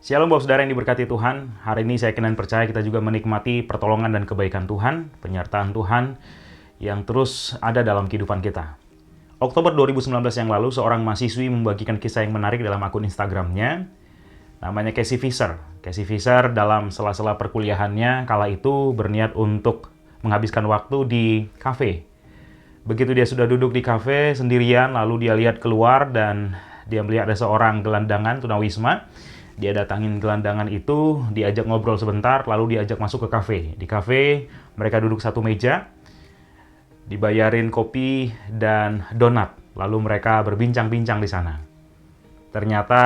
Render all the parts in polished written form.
Shalom Bapak Saudara yang diberkati Tuhan. Hari ini saya yakin dan percaya kita juga menikmati pertolongan dan kebaikan Tuhan, penyertaan Tuhan yang terus ada dalam kehidupan kita. Oktober 2019 yang lalu, seorang mahasiswi membagikan kisah yang menarik dalam akun Instagramnya. Namanya Casey Fisher. Casey Fisher dalam sela-sela perkuliahannya kala itu berniat untuk menghabiskan waktu di kafe. Begitu dia sudah duduk di kafe sendirian, lalu dia lihat keluar dan dia melihat ada seorang gelandangan tunawisma. Dia datangin gelandangan itu, diajak ngobrol sebentar, lalu diajak masuk ke kafe. Di kafe, mereka duduk satu meja, dibayarin kopi dan donat. Lalu mereka berbincang-bincang di sana. Ternyata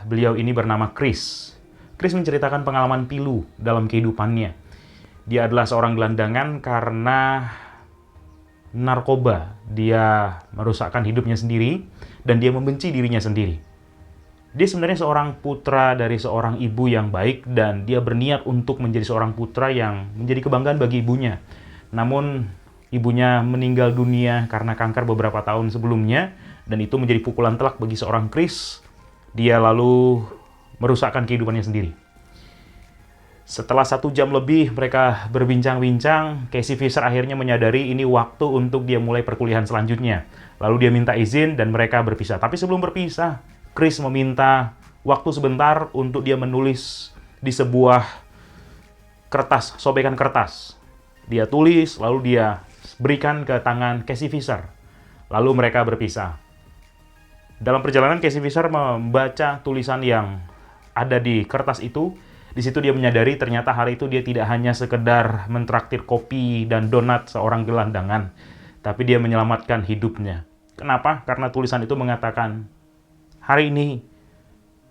beliau ini bernama Chris. Chris menceritakan pengalaman pilu dalam kehidupannya. Dia adalah seorang gelandangan karena narkoba. Dia merusakkan hidupnya sendiri dan dia membenci dirinya sendiri. Dia sebenarnya seorang putra dari seorang ibu yang baik dan dia berniat untuk menjadi seorang putra yang menjadi kebanggaan bagi ibunya. Namun ibunya meninggal dunia karena kanker beberapa tahun sebelumnya dan itu menjadi pukulan telak bagi seorang Chris. Dia lalu merusakkan kehidupannya sendiri. Setelah 1 jam lebih mereka berbincang-bincang, Casey Fisher akhirnya menyadari ini waktu untuk dia mulai perkuliahan selanjutnya. Lalu dia minta izin dan mereka berpisah. Tapi sebelum berpisah, Chris meminta waktu sebentar untuk dia menulis di sebuah kertas, sobekan kertas. Dia tulis, lalu dia berikan ke tangan Casey Fisher. Lalu mereka berpisah. Dalam perjalanan, Casey Fisher membaca tulisan yang ada di kertas itu. Di situ dia menyadari ternyata hari itu dia tidak hanya sekedar mentraktir kopi dan donat seorang gelandangan, tapi dia menyelamatkan hidupnya. Kenapa? Karena tulisan itu mengatakan, hari ini,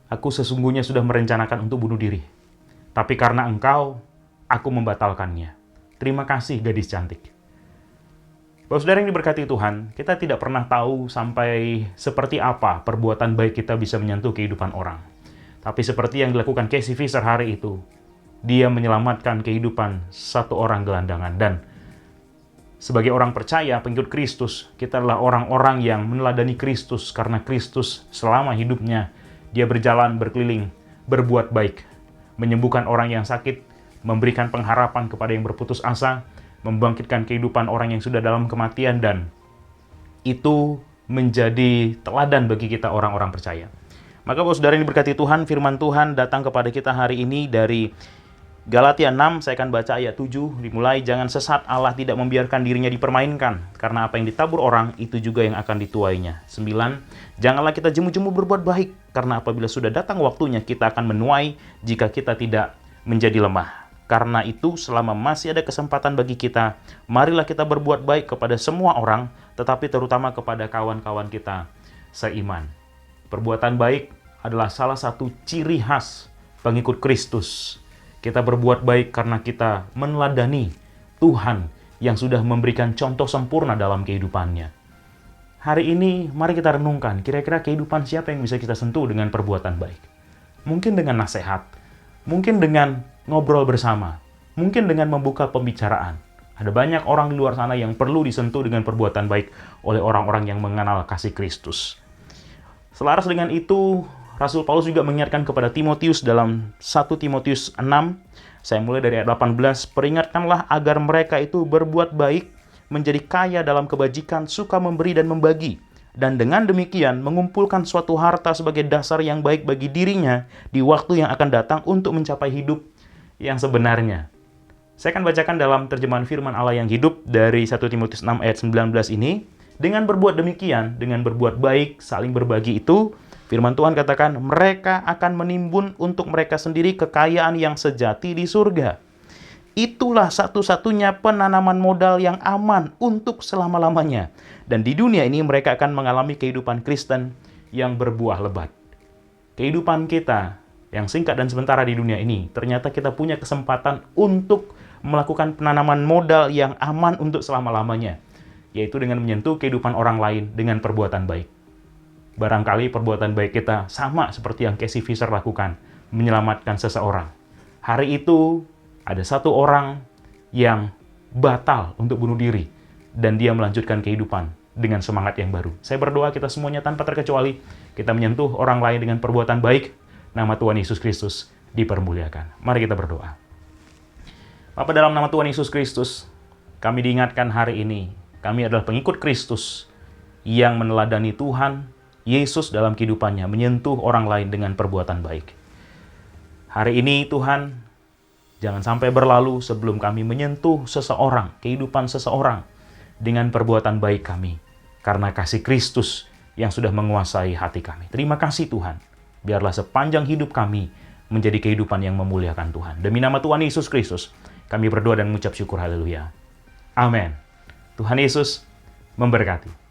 aku sesungguhnya sudah merencanakan untuk bunuh diri. Tapi karena engkau, aku membatalkannya. Terima kasih gadis cantik. Bapak Saudara yang diberkati Tuhan, kita tidak pernah tahu sampai seperti apa perbuatan baik kita bisa menyentuh kehidupan orang. Tapi seperti yang dilakukan Casey Fisher hari itu, dia menyelamatkan kehidupan satu orang gelandangan. Dan sebagai orang percaya, pengikut Kristus, kita adalah orang-orang yang meneladani Kristus karena Kristus selama hidupnya, dia berjalan berkeliling, berbuat baik, menyembuhkan orang yang sakit, memberikan pengharapan kepada yang berputus asa, membangkitkan kehidupan orang yang sudah dalam kematian, dan itu menjadi teladan bagi kita orang-orang percaya. Maka Bapak Saudara yang diberkati Tuhan, firman Tuhan datang kepada kita hari ini dari Galatia 6, saya akan baca ayat 7, dimulai, jangan sesat, Allah tidak membiarkan dirinya dipermainkan, karena apa yang ditabur orang, itu juga yang akan dituainya. 9, janganlah kita jemu-jemu berbuat baik, karena apabila sudah datang waktunya, kita akan menuai jika kita tidak menjadi lemah. Karena itu, selama masih ada kesempatan bagi kita, marilah kita berbuat baik kepada semua orang, tetapi terutama kepada kawan-kawan kita seiman. Perbuatan baik adalah salah satu ciri khas pengikut Kristus. Kita berbuat baik karena kita meneladani Tuhan yang sudah memberikan contoh sempurna dalam kehidupannya. Hari ini, mari kita renungkan, kira-kira kehidupan siapa yang bisa kita sentuh dengan perbuatan baik? Mungkin dengan nasihat, mungkin dengan ngobrol bersama, mungkin dengan membuka pembicaraan. Ada banyak orang di luar sana yang perlu disentuh dengan perbuatan baik oleh orang-orang yang mengenal kasih Kristus. Selaras dengan itu, Rasul Paulus juga mengingatkan kepada Timotius dalam 1 Timotius 6, saya mulai dari ayat 18, peringatkanlah agar mereka itu berbuat baik, menjadi kaya dalam kebajikan, suka memberi dan membagi, dan dengan demikian mengumpulkan suatu harta sebagai dasar yang baik bagi dirinya di waktu yang akan datang untuk mencapai hidup yang sebenarnya. Saya akan bacakan dalam terjemahan firman Allah yang hidup dari 1 Timotius 6 ayat 19 ini. Dengan berbuat demikian, dengan berbuat baik, saling berbagi itu, firman Tuhan katakan, mereka akan menimbun untuk mereka sendiri kekayaan yang sejati di surga. Itulah satu-satunya penanaman modal yang aman untuk selama-lamanya. Dan di dunia ini mereka akan mengalami kehidupan Kristen yang berbuah lebat. Kehidupan kita yang singkat dan sementara di dunia ini, ternyata kita punya kesempatan untuk melakukan penanaman modal yang aman untuk selama-lamanya, yaitu dengan menyentuh kehidupan orang lain dengan perbuatan baik. Barangkali perbuatan baik kita sama seperti yang Casey Fisher lakukan, menyelamatkan seseorang. Hari itu, ada satu orang yang batal untuk bunuh diri, dan dia melanjutkan kehidupan dengan semangat yang baru. Saya berdoa kita semuanya tanpa terkecuali, kita menyentuh orang lain dengan perbuatan baik. Nama Tuhan Yesus Kristus dipermuliakan. Mari kita berdoa. Bapa, dalam nama Tuhan Yesus Kristus, kami diingatkan hari ini, kami adalah pengikut Kristus yang meneladani Tuhan Yesus dalam kehidupannya, menyentuh orang lain dengan perbuatan baik. Hari ini Tuhan, jangan sampai berlalu sebelum kami menyentuh seseorang, kehidupan seseorang, dengan perbuatan baik kami, karena kasih Kristus yang sudah menguasai hati kami. Terima kasih Tuhan, biarlah sepanjang hidup kami menjadi kehidupan yang memuliakan Tuhan. Demi nama Tuhan Yesus Kristus, kami berdoa dan mengucap syukur, haleluya. Amin. Tuhan Yesus memberkati.